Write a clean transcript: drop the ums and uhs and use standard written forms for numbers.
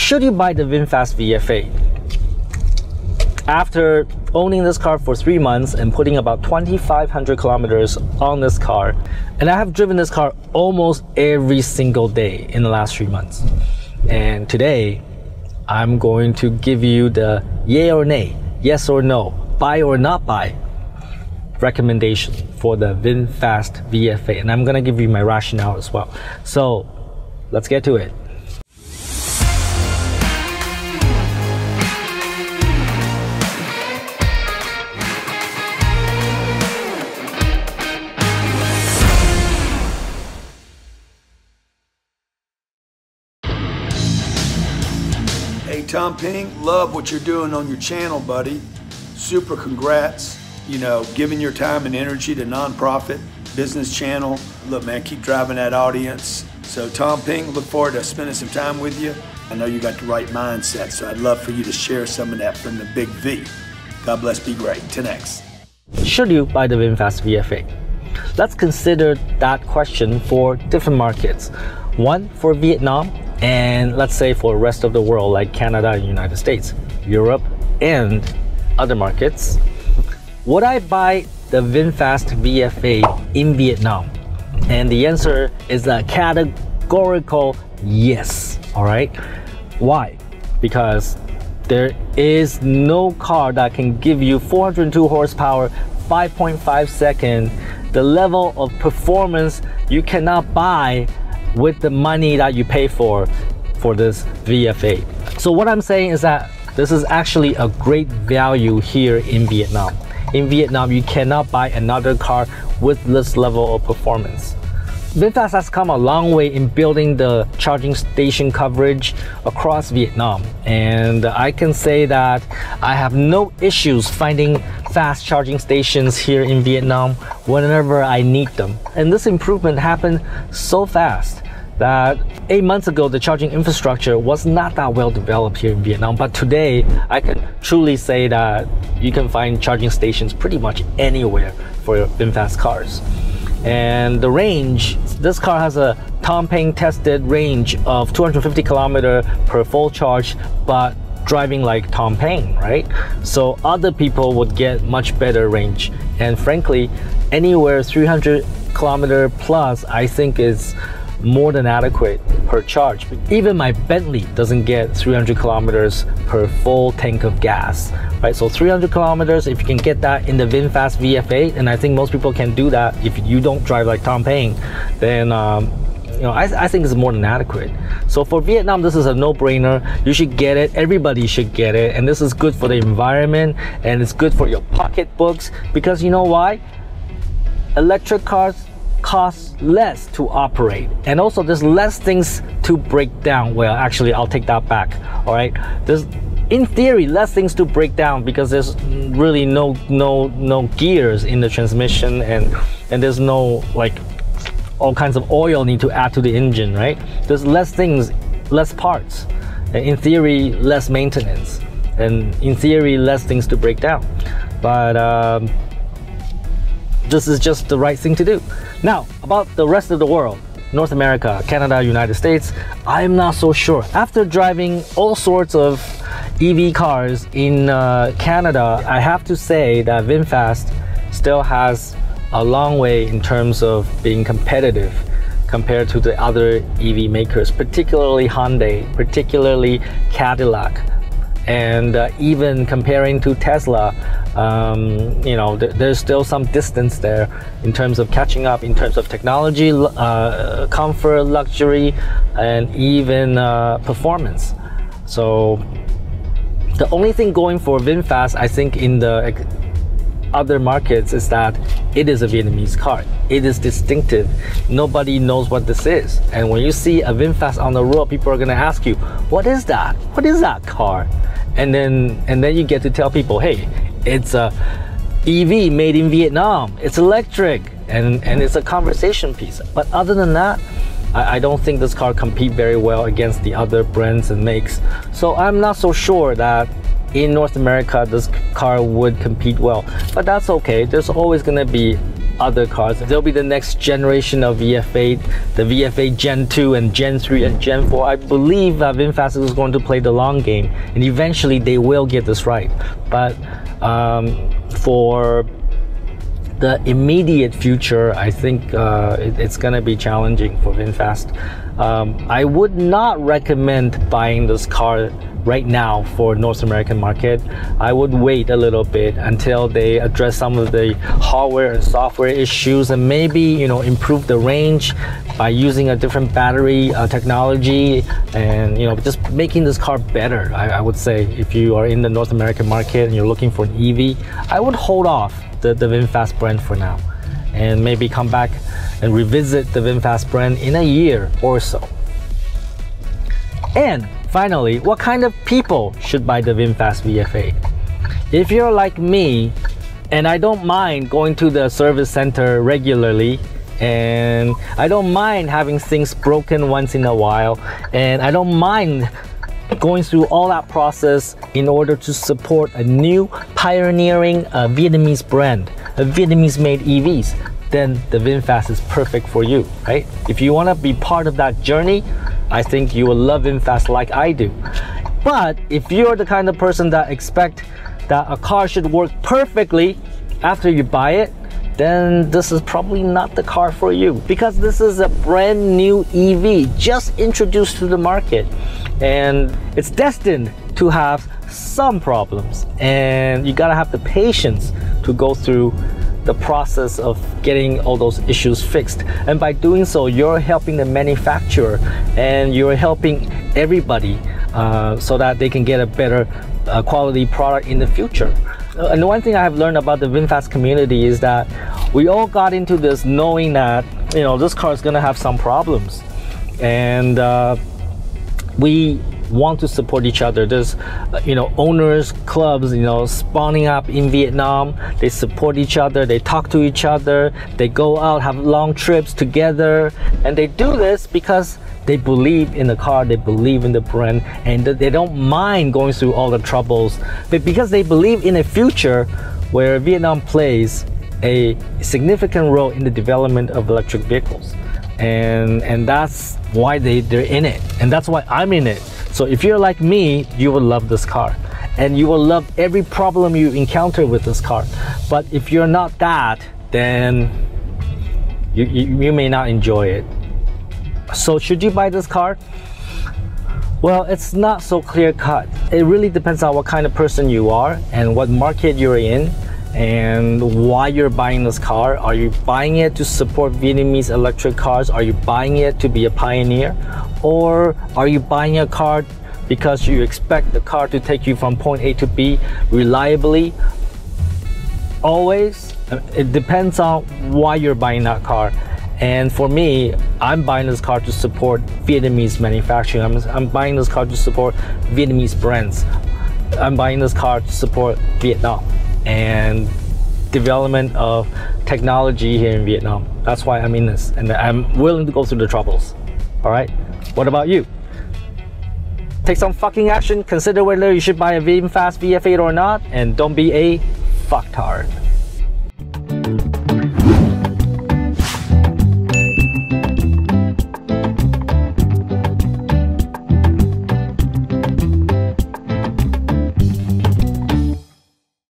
Should you buy the VinFast VF8? After owning this car for 3 months and putting about 2,500 kilometers on this car, and I have driven this car almost every single day in the last 3 months. And today, I'm going to give you the yay or nay, yes or no, buy or not buy recommendation for the VinFast VF8. And I'm gonna give you my rationale as well. So let's get to it. Hey Tom Ping, love what you're doing on your channel, buddy. Super congrats. You know, giving your time and energy to nonprofit business channel. Look, man, keep driving that audience. So Tom Ping, look forward to spending some time with you. I know you got the right mindset, so I'd love for you to share some of that from the big V. God bless, be great. 10X. Should you buy the VinFast VF8? Let's consider that question for different markets. One for Vietnam, and let's say for the rest of the world like Canada and United States, Europe, and other markets. Would I buy the VinFast VF8 in Vietnam? And the answer is a categorical yes, all right? Why? Because there is no car that can give you 402 horsepower, 5.5 second, the level of performance you cannot buy with the money that you pay for this VF8. So what I'm saying is that this is actually a great value here in Vietnam. In Vietnam, you cannot buy another car with this level of performance. VinFast has come a long way in building the charging station coverage across Vietnam. And I can say that I have no issues finding fast charging stations here in Vietnam whenever I need them. And this improvement happened so fast that 8 months ago, the charging infrastructure was not that well developed here in Vietnam. But today, I can truly say that you can find charging stations pretty much anywhere for VinFast cars. And the range, this car has a Tom Ping tested range of 250 kilometers per full charge, but driving like Tom Ping, right? So other people would get much better range. And frankly, anywhere 300 kilometers plus, I think is more than adequate per charge. Even my Bentley doesn't get 300 kilometers per full tank of gas, right? So 300 kilometers, if you can get that in the VinFast VF8, and I think most people can do that if you don't drive like Tom Ping, then you know, I think it's more than adequate. So for Vietnam, this is a no-brainer. You should get it. Everybody should get it. And this is good for the environment, and it's good for your pocketbooks, because you know why? Electric cars costs less to operate, and also there's less things to break down. Well, actually, I'll take that back. All right, there's in theory less things to break down because there's really no gears in the transmission, and there's no like all kinds of oil need to add to the engine, right? There's less things, less parts, and in theory less maintenance, and in theory less things to break down. But this is just the right thing to do. Now, about the rest of the world, North America, Canada, United States, I'm not so sure. After driving all sorts of EV cars in Canada, I have to say that VinFast still has a long way in terms of being competitive compared to the other EV makers, particularly Hyundai, particularly Cadillac. And even comparing to Tesla, you know, there's still some distance there in terms of catching up, in terms of technology, comfort, luxury, and even performance. So the only thing going for VinFast, I think, in the other markets is that it is a Vietnamese car. It is distinctive. Nobody knows what this is. And when you see a VinFast on the road, people are gonna ask you, what is that? What is that car? And then you get to tell people, hey, it's a EV made in Vietnam. It's electric, and it's a conversation piece. But other than that, I don't think this car competes very well against the other brands and makes. So I'm not so sure that in North America this car would compete well. But that's okay. There's always gonna be other cars. There'll be the next generation of VF8, the VF8 Gen 2 and Gen 3 and Gen 4. I believe that VinFast is going to play the long game, and eventually they will get this right. But for the immediate future, I think it's going to be challenging for VinFast. I would not recommend buying this car right now for North American market. I would wait a little bit until they address some of the hardware and software issues, and maybe, you know, improve the range by using a different battery technology, and, you know, just making this car better. I would say if you are in the North American market and you're looking for an EV, I would hold off the VinFast brand for now, and maybe come back and revisit the VinFast brand in a year or so. And finally, what kind of people should buy the VinFast VF8? If you're like me, and I don't mind going to the service center regularly, and I don't mind having things broken once in a while, and I don't mind going through all that process in order to support a new pioneering Vietnamese brand, a Vietnamese made EVs, then the VinFast is perfect for you, right? If you want to be part of that journey, I think you will love VinFast like I do. But if you're the kind of person that expect that a car should work perfectly after you buy it, then this is probably not the car for you, because this is a brand new EV just introduced to the market, and it's destined to have some problems, and you gotta have the patience to go through the process of getting all those issues fixed. And by doing so, you're helping the manufacturer, and you're helping everybody so that they can get a better quality product in the future. And the one thing I have learned about the VinFast community is that we all got into this knowing that, you know, this car is going to have some problems, and we want to support each other. There's you know, owners clubs, you know, spawning up in Vietnam. They support each other, they talk to each other, they go out, have long trips together, and they do this because they believe in the car, they believe in the brand, and they don't mind going through all the troubles, but because they believe in a future where Vietnam plays a significant role in the development of electric vehicles. And that's why they're in it, and that's why I'm in it. So if you're like me, you will love this car, and you will love every problem you encounter with this car. But if you're not that, then you may not enjoy it. So should you buy this car? Well, it's not so clear cut. It really depends on what kind of person you are and what market you're in, and why you're buying this car. Are you buying it to support Vietnamese electric cars? Are you buying it to be a pioneer? Or are you buying a car because you expect the car to take you from point A to B reliably? Always. It depends on why you're buying that car. And for me, I'm buying this car to support Vietnamese manufacturing. I'm buying this car to support Vietnamese brands. I'm buying this car to support Vietnam and development of technology here in Vietnam. That's why I'm in this, and I'm willing to go through the troubles. All right, what about you? Take some fucking action, consider whether you should buy a VinFast VF8 or not, and don't be a fucktard.